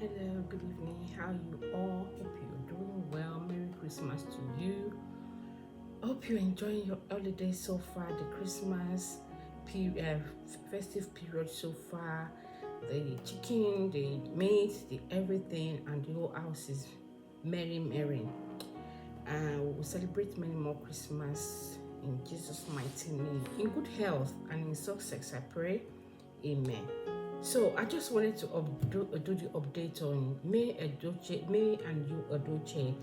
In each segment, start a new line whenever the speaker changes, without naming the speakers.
Hello, good evening. How you all? Hope you're doing well. Merry Christmas to you. Hope you're enjoying your holiday so far. The Christmas festive period so far. The chicken, the meat, the everything, and the whole house is merry. And we'll celebrate many more Christmas in Jesus' mighty name. In good health and in success, I pray. Amen. So I just wanted to do the update on May and you Edochie.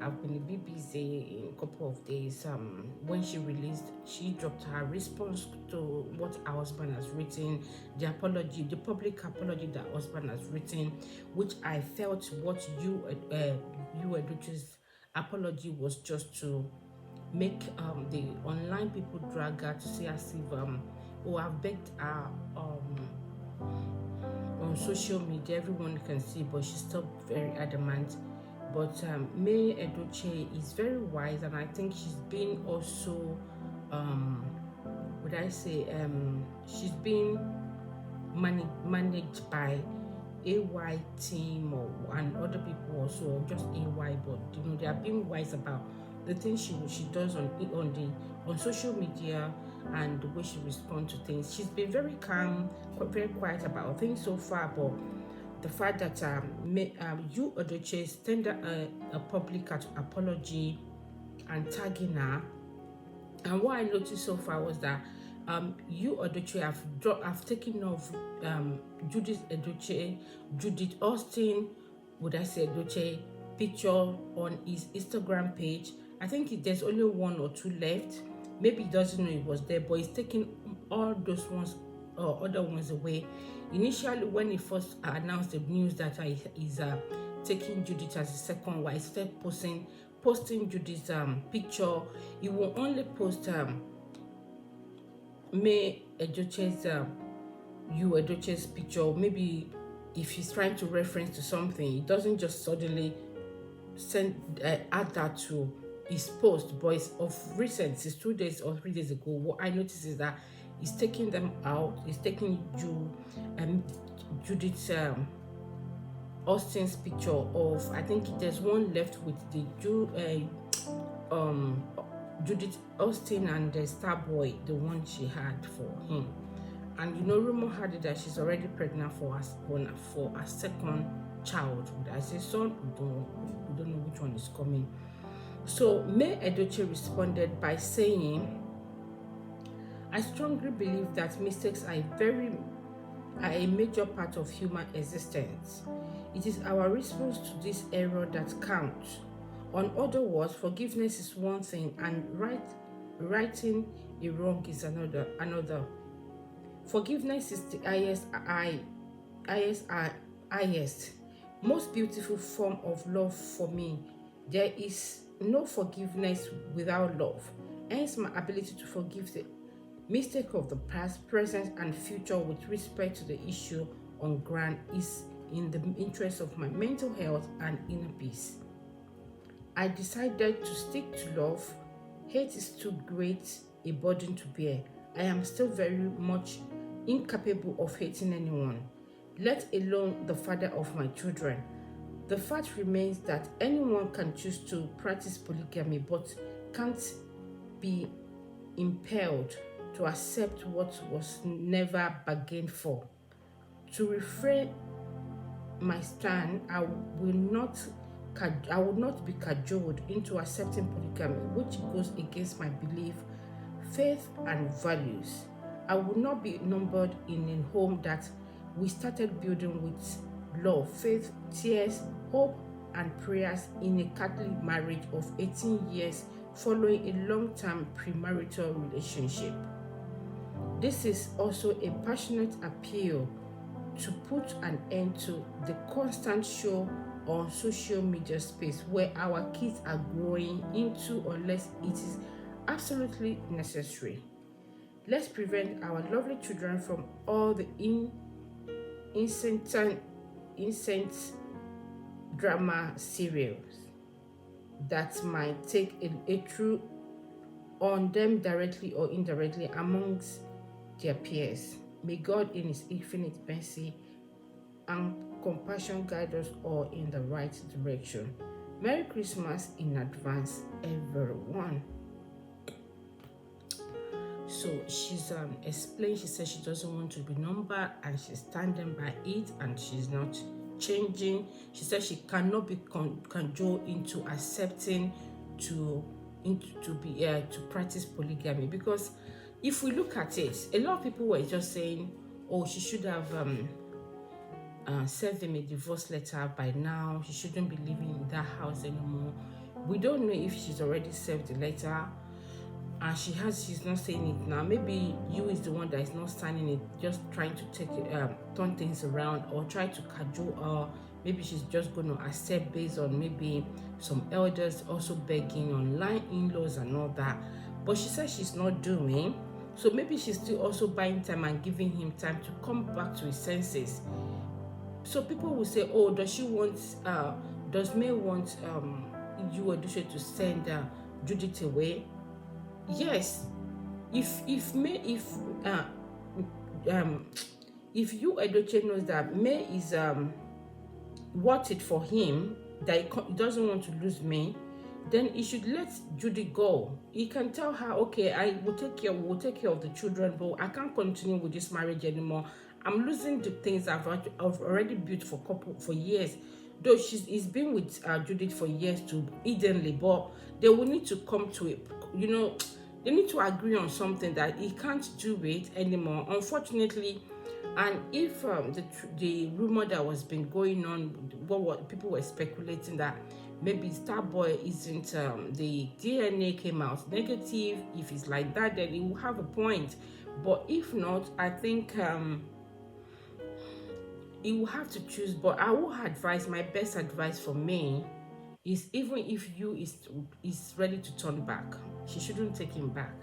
I've been a bit busy in a couple of days. When she dropped her response to what her husband has written, the public apology that husband has written, which I felt what you Edochie's apology was just to make the online people drag her to say as if I've begged her on social media, everyone can see, but she's still very adamant. But May Edochie is very wise, and I think she's been also she's been managed by AY team and other people also, or just AY, but they are being wise about the things she does on social media and the way she responds to things. She's been very calm, very quiet about things so far, but the fact that you Edochie tender a public apology and tagging her, and what I noticed so far was that you Edochie have taken off Judith Austin, would I say Edochie, picture on his Instagram page. I think there's only one or two left. Maybe he doesn't know it was there, but he's taking all those ones other ones away. Initially, when he first announced the news that he's taking Judith as a second wife, he started posting Judith's picture. He will only post May Edochie's Edochie's picture. Maybe if he's trying to reference to something, he doesn't just suddenly add that to his post. But it's of recent, it's 2 days or 3 days ago. What I noticed is that he's taking them out. He's taking Judith Austin's picture of, I think there's one left with the Judith Austin and the Starboy, the one she had for him. And rumor had it that she's already pregnant for a second child. I say son, we don't know which one is coming. So May Edochie responded by saying, I strongly believe that mistakes are a major part of human existence. It is our response to this error that counts. On other words, forgiveness is one thing and righting a wrong is another. Forgiveness is the highest, most beautiful form of love for me. There is no forgiveness without love. Hence, my ability to forgive the mistake of the past, present, and future with respect to the issue on ground is in the interest of my mental health and inner peace. I decided to stick to love. Hate is too great a burden to bear. I am still very much incapable of hating anyone, let alone the father of my children. The fact remains that anyone can choose to practice polygamy but can't be impelled to accept what was never bargained for. To refrain my stand, I will not be cajoled into accepting polygamy, which goes against my belief, faith, and values. I will not be numbered in a home that we started building with love, faith, tears, hope, and prayers in a Catholic marriage of 18 years following a long-term premarital relationship. This is also a passionate appeal to put an end to the constant show on social media space where our kids are growing into unless it is absolutely necessary. Let's prevent our lovely children from all the incessant drama serials that might take a true on them directly or indirectly amongst their peers. May God in His infinite mercy and compassion guide us all in the right direction. Merry Christmas in advance, everyone. So she's explained. She said she doesn't want to be numbered, and she's standing by it, and she's not changing. She said she cannot be cajoled into accepting to practice polygamy, because if we look at it, a lot of people were just saying, oh, she should have served him a divorce letter by now. She shouldn't be living in that house anymore. We don't know if she's already served the letter, and she's not saying it now. Maybe you is the one that is not signing it, just trying to turn things around or try to cajole her. Maybe she's just going to accept based on maybe some elders also begging, online in-laws and all that. But she says she's not doing. So maybe she's still also buying time and giving him time to come back to his senses. So people will say, oh, does May want you, Edochie, to send Judith away? Yes. If you, Edochie, knows that May is worth it for him, that he doesn't want to lose May, then he should let Judy go. He can tell her, okay, we'll take care of the children, but I can't continue with this marriage anymore. I'm losing the things I've already built for years. Though he's been with Judith for years too, evenly, but they will need to come to it. They need to agree on something that he can't do it anymore, unfortunately. And if the rumor that was been going on, what people were speculating that maybe Starboy isn't, the DNA came out negative. If it's like that, then it will have a point. But if not, I think he will have to choose. But I will advise, my best advice for me is, even if you is ready to turn back, she shouldn't take him back,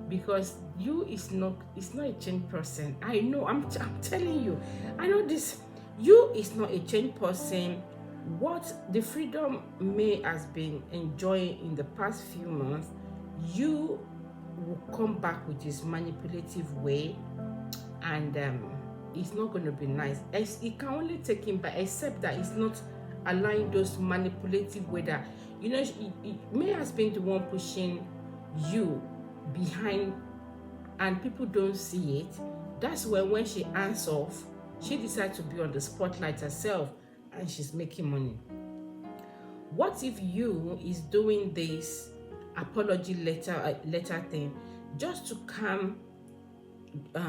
because you is not a changed person. I know, I'm telling you, I know this. You is not a changed person. What the freedom May has been enjoying in the past few months, you will come back with his manipulative way, and it's not going to be nice. It can only take him back, except that it's not allowing those manipulative way that, May has been the one pushing you behind, and people don't see it. That's when she hands off, she decides to be on the spotlight herself, and she's making money. What if you is doing this apology letter thing just to calm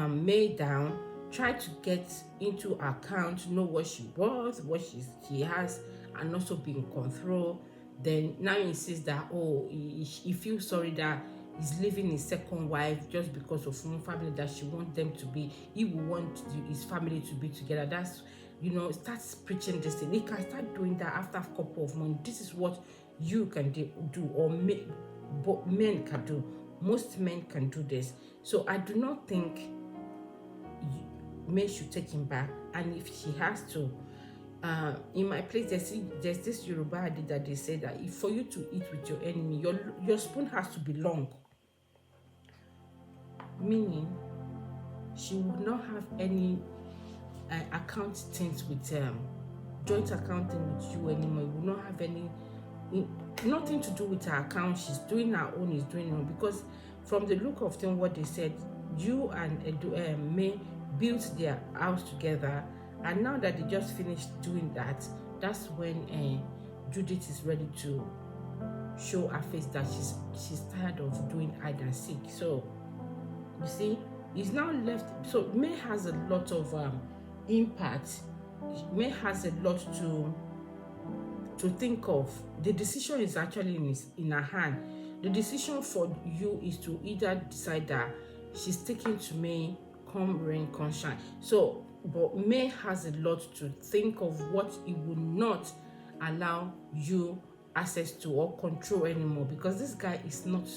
May down, try to get into her account, know what she was, what she has, and also be in control? Then now he insists that, oh, he feels sorry that he's leaving his second wife just because of one family that she wants them to be. He will want his family to be together. That's, starts preaching this thing. He can start doing that after a couple of months. This is what you can do, or men can do. Most men can do this. So I do not think May should take him back. And if she has to, in my place, there's this Yoruba adage that they say that if for you to eat with your enemy, your spoon has to be long. Meaning, she would not have any account things with joint accounting with you anymore. It will not have nothing to do with her account. She's doing her own, is doing her own. Because from the look of things, what they said, you and May built their house together, and now that they just finished doing that, that's when Judith is ready to show her face that she's tired of doing hide and seek. So you see, it's now left. So May has a lot of impact. May has a lot to think of. The decision is actually in her hand. The decision for you is to either decide that she's taking to May, come rain, come shine. So, but May has a lot to think of, what it will not allow you access to or control anymore, because this guy is not,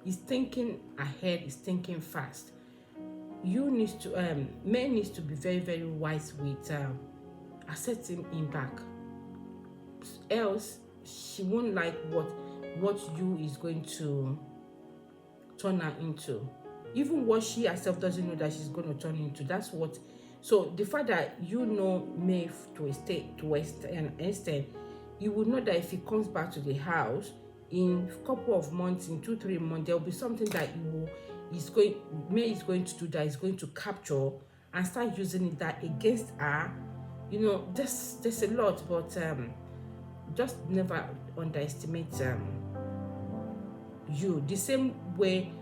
he's thinking ahead, he's thinking fast. You need to, May needs to be very, very wise with accepting him back. Else, she won't like what you is going to turn her into. Even what she herself doesn't know that she's going to turn into. That's what So the fact that you know May to a state to an extent, you would know that if he comes back to the house in a couple of months, in 2-3 months, there will be something that May is going to do, that is going to capture and start using it that against her. There's a lot, but just never underestimate you. The same way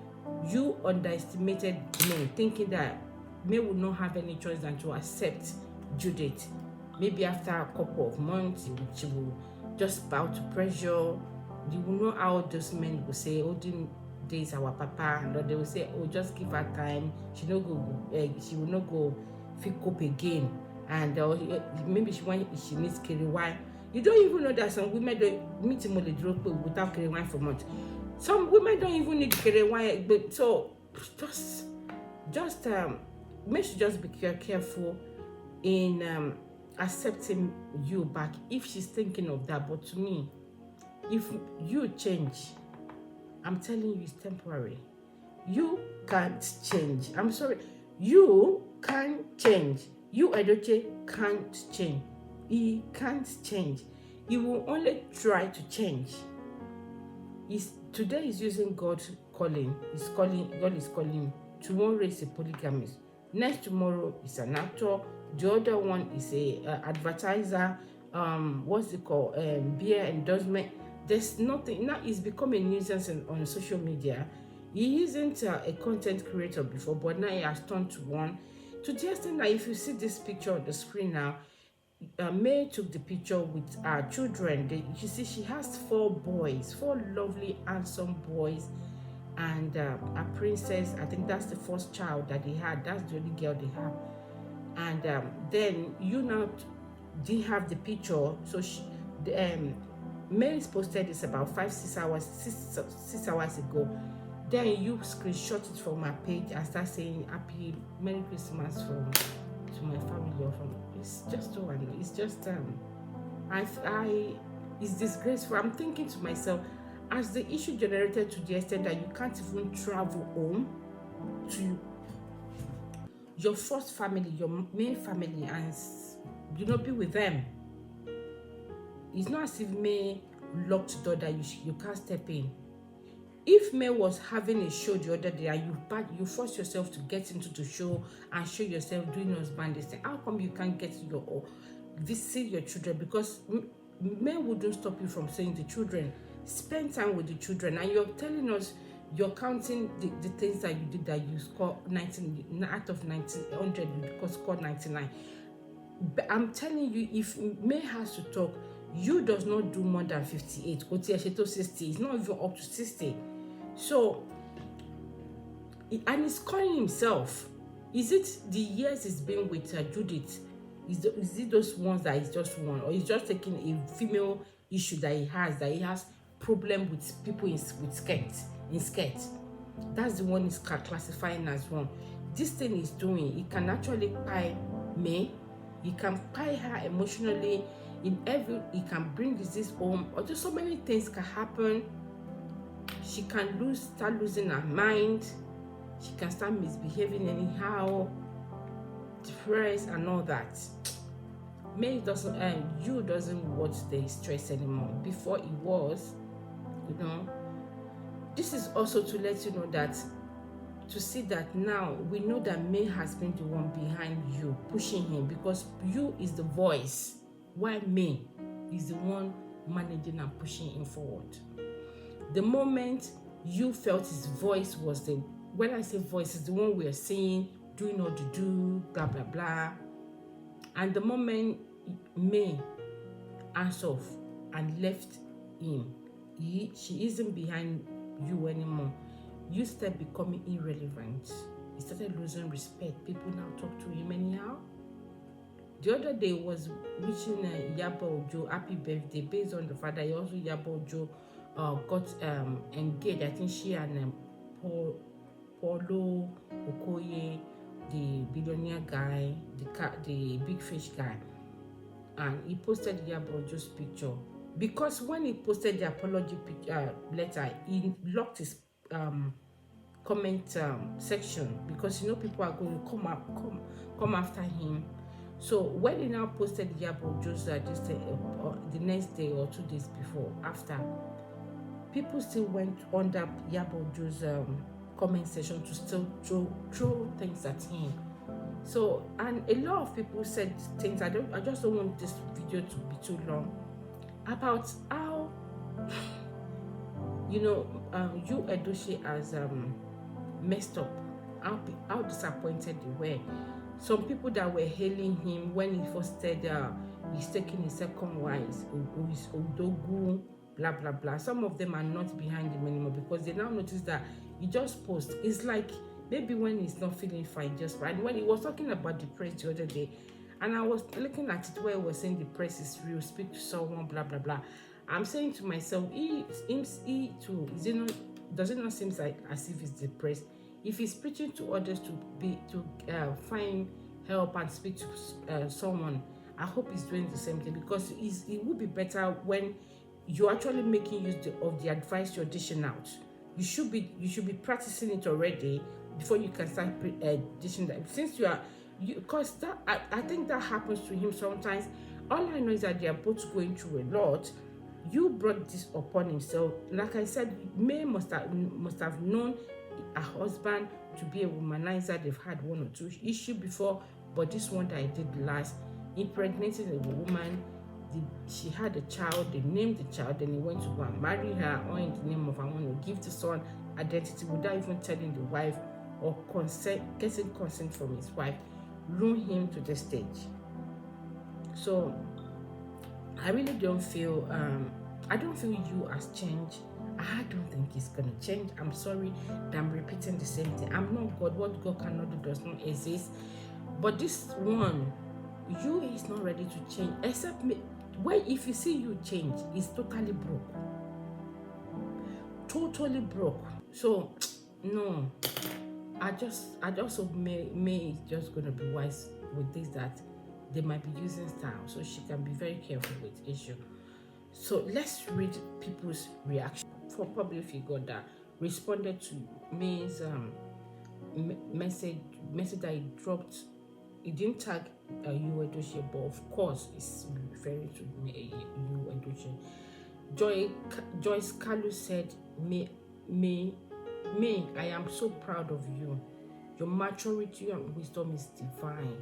you underestimated May, thinking that May would not have any choice than to accept Judith. Maybe after a couple of months, she will just bow to pressure. You will know how those men will say, "Olden days, our papa," and they will say, "Oh, just give her time. She will not go pick up again." And maybe she needs carry wine. You don't even know that some women don't meet him without carry wine for months. Some women don't even need carry wine, but so just May should just be careful in accepting you back if she's thinking of that. But to me, if you change, I'm telling you, it's temporary. You can't change. I'm sorry. You can't change. You, Edochie, can't change. He can't change. He will only try to change. Today is using God calling. God is calling him. Tomorrow is a polygamist. Next tomorrow is an actor. The other one is a advertiser. What's it called? Beer endorsement. There's nothing. Now he's become a nuisance on social media. He isn't a content creator before, but now he has turned to one. To the extent that if you see this picture on the screen now, May took the picture with her children. You see, she has 4 boys, 4 lovely, handsome boys, and a princess. I think that's the first child that they had. That's the only girl they have. And then now didn't have the picture. So Mary's posted this about 6 hours ago. Then you screenshot it from my page and start saying happy Merry Christmas to my family or from. It's just so annoying. It's just it's disgraceful. I'm thinking to myself, as the issue generated to the extent that you can't even travel home to your first family, your main family, and be with them. It's not as if May locked the door that you can't step in. If May was having a show the other day and you force yourself to get into the show and show yourself doing husband this thing, how come you can't get visit your children? Because May wouldn't stop you from saying the children. Spend time with the children, and you're telling us you're counting the things that you did that you score 19 out of 100, you score 99. But I'm telling you, if May has to talk, you does not do more than 58. 60. It's not even up to 60. So, and he's calling himself. Is it the years he's been with Judith? Is it those ones that is just one, or he's just taking a female issue that he has problem with people in skirts? That's the one he's classifying as one. This thing he's doing, he can actually pie May. He can pie her emotionally. He can bring disease home, or just so many things can happen. She can start losing her mind. She can start misbehaving anyhow, depressed and all that. May doesn't watch the stress anymore. Before it was, This is also to let you know that, to see that now we know that May has been the one behind you, pushing him, because you is the voice, while May is the one managing and pushing him forward. The moment you felt his voice was when I say voice, is the one we are seeing, doing all the do, blah, blah, blah. And the moment May hands off and left him, she isn't behind you anymore. You start becoming irrelevant. He started losing respect. People now talk to him anyhow. The other day was wishing Yabo Ojo happy birthday, based on the fact that also Yabo Ojo got engaged. I think she and Paulo Okoye, the billionaire guy, the big fish guy, and he posted Yabo Ojo's picture, because when he posted the apology letter, he locked his comment section, because you know people are going to come after him. So when he now posted Yabo Josa just the next day or 2 days before after, people still went under Yabo Josa's comment section to still throw things at him. So, and a lot of people said things. I just don't want this video to be too long, about how you know you Edochie has messed up, how disappointed they were. Some people that were hailing him when he first said he's taking his second wife, his Odogu, blah blah blah. Some of them are not behind him anymore because they now notice that he just posts. It's like maybe when he's not feeling fine, just right. When he was talking about the press the other day, and I was looking at it where he was saying the press is real, speak to someone, blah blah blah. I'm saying to myself, he too, does it not seem like as if he's depressed? If he's preaching to others to find help and speak to someone, I hope he's doing the same thing, because it would be better when you're actually making use of the advice you're dishing out. You should be practicing it already before you can start dishing that. Since because I think that happens to him sometimes. All I know is that they are both going through a lot. You brought this upon himself. Like I said, May must have known her husband to be a womanizer. They've had one or two issues before, but this one that I did last, impregnated a woman. She had a child, they named the child, then he went to go and marry her, or in the name of I want to give the son identity without even telling the wife or getting consent from his wife, ruin him to the stage. So I really don't feel you has changed. I don't think it's gonna change. I'm sorry that I'm repeating the same thing. I'm not God. What God cannot do does not exist. But this one, you is not ready to change. Except me. Well, if you see you change, it's totally broke. Totally broke. So no. I just hope May is just gonna be wise with this, that they might be using style, so she can be very careful with issue. So let's read people's reaction. For public figure that responded to May's message that he dropped. He didn't tag you Edochie, but of course it's referring to you Edochie. Joyce Kalu said, May, I am so proud of you. Your maturity and wisdom is divine.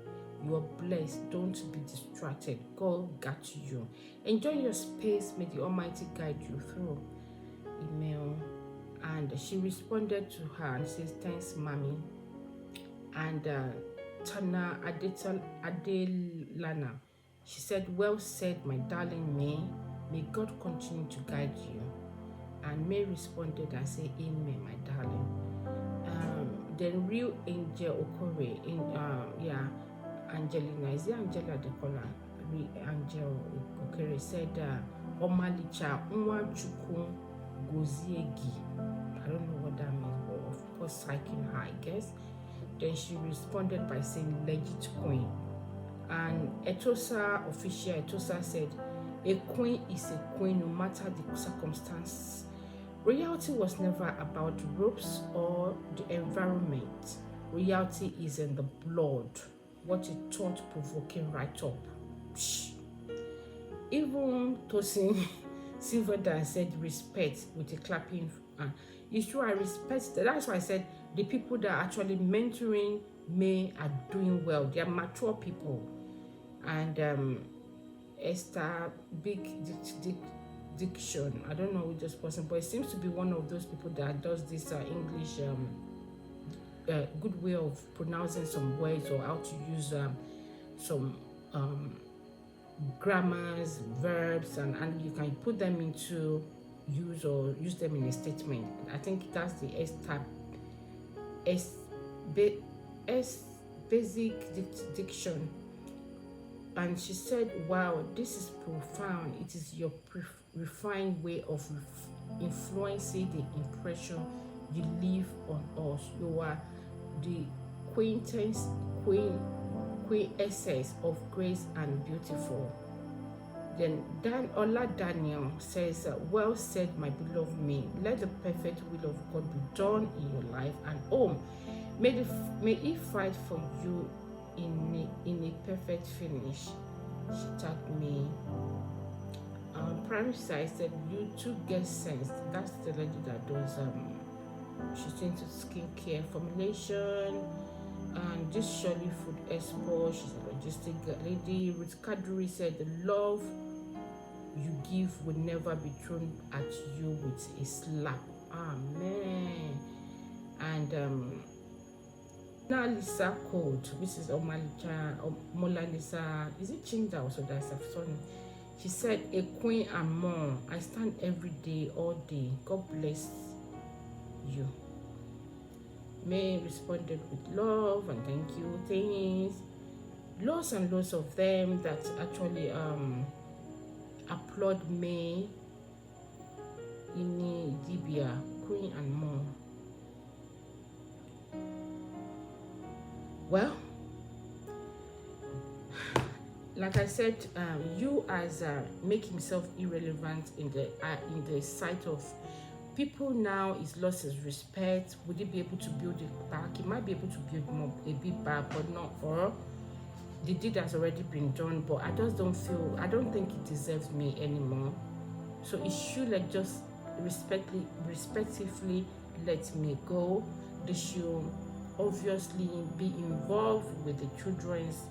You are blessed. Don't be distracted. God got you. Enjoy your space. May the Almighty guide you through. Email. And she responded to her and says, thanks, mommy. And Tana Adelana, she said, well said, my darling May. May God continue to guide you. And May responded and said, amen, my darling. Then real Angel Okore, Angelina, is it Angela de Cola? Angel Okere said, Omalicha Nwachuku Goziegi. I don't know what that means, but of course, psyching her, I guess. Then she responded by saying, legit queen. And Etosa official, Etosa said, a queen is a queen no matter the circumstance. Royalty was never about ropes or the environment. Royalty is in the blood. What a thought-provoking write-up. Even Tosin Silverdan said respect with a clapping. It's true, I respect that. That's why I said the people that are actually mentoring May are doing well. They are mature people. And Esther Big Diction, I don't know who this person, but it seems to be one of those people that does this English good way of pronouncing some words, or how to use some grammars, verbs, and you can put them into use or use them in a statement. I think that's the basic diction. And she said, wow, this is profound. It is your refined way of influencing the impression you leave on us. You are the quintessence of grace and beautiful. Then Ola Daniel says, well said, my beloved me. Let the perfect will of God be done in your life and home. May He fight for you in a perfect finish. She tagged me. Prime Side said, you too get sense. That's the lady that does she's into skincare formulation. And this Shirley Food Expo, she's a logistic lady. Ruth Kaduri said, the love you give will never be thrown at you with a slap. Amen. And now Lisa Code, which is Mola Lisa, is it Chinda also? That's a son. She said, a queen and more. I stand every day, all day. God bless you. May responded with love and thank you things. Lots and lots of them that actually applaud me. Ini Dibia, queen and more. Well, like I said, you as make himself irrelevant in the sight of people now is lost his respect. Would he be able to build it back? He might be able to build more a bit back, but not for the deed has already been done. But I just don't think it deserves me anymore. So it should like just respectively let me go. They should obviously be involved with the children's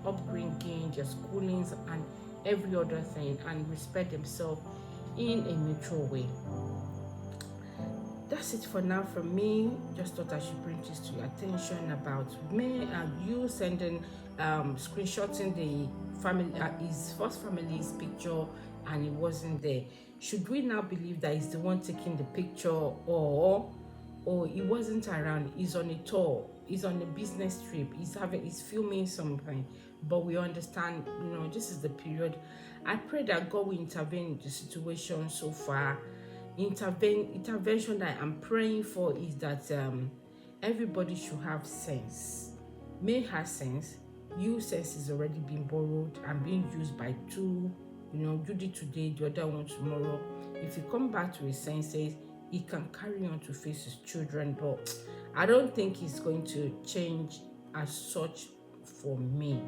upbringing, their schoolings, and every other thing, and respect themselves in a mutual way. That's it for now from me. Just thought I should bring this to your attention about me and you sending screenshotting the family his first family's picture and it wasn't there. Should we now believe that he's the one taking the picture, or he wasn't around, he's on a tour, he's on a business trip, he's filming something? But we understand, this is the period. I pray that God will intervene in the situation so far. Intervention that I'm praying for is that everybody should have sense. May has sense. You sense is already being borrowed and being used by two. You did today, the other one tomorrow. If you come back to his senses, he can carry on to face his children. But I don't think he's going to change as such for me.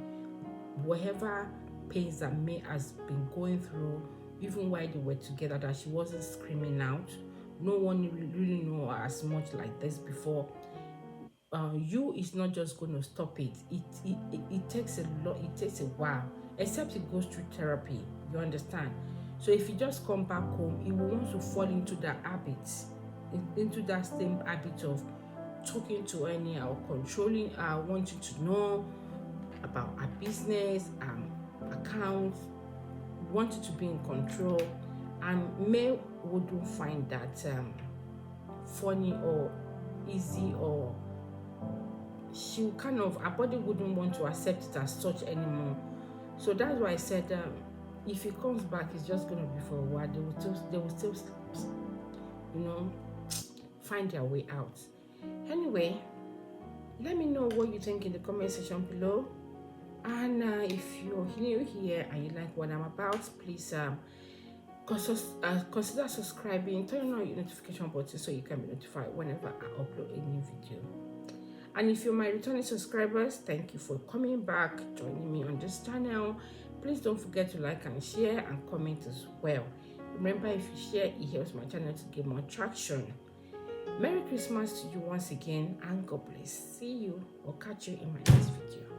Whatever pains that May has been going through, even while they were together, that she wasn't screaming out. No one really knew her as much like this before. You is not just going to stop it. It takes a lot. It takes a while, except it goes through therapy. You understand? So if you just come back home, you will want to fall into that habit, into that same habit of talking to her anyhow, controlling her, wanting to know about her business, accounts, wanted to be in control, and May wouldn't find that funny or easy, or she kind of, her body wouldn't want to accept it as such anymore. So that's why I said if he comes back, it's just going to be for a while. They will still find their way out. Anyway, let me know what you think in the comment section below. And if you're new here and you like what I'm about, please consider subscribing, turn on your notification button so you can be notified whenever I upload a new video. And if you're my returning subscribers, thank you for coming back, joining me on this channel. Please don't forget to like and share and comment as well. Remember, if you share, it helps my channel to get more traction. Merry Christmas to you once again, and God bless. See you or catch you in my next video.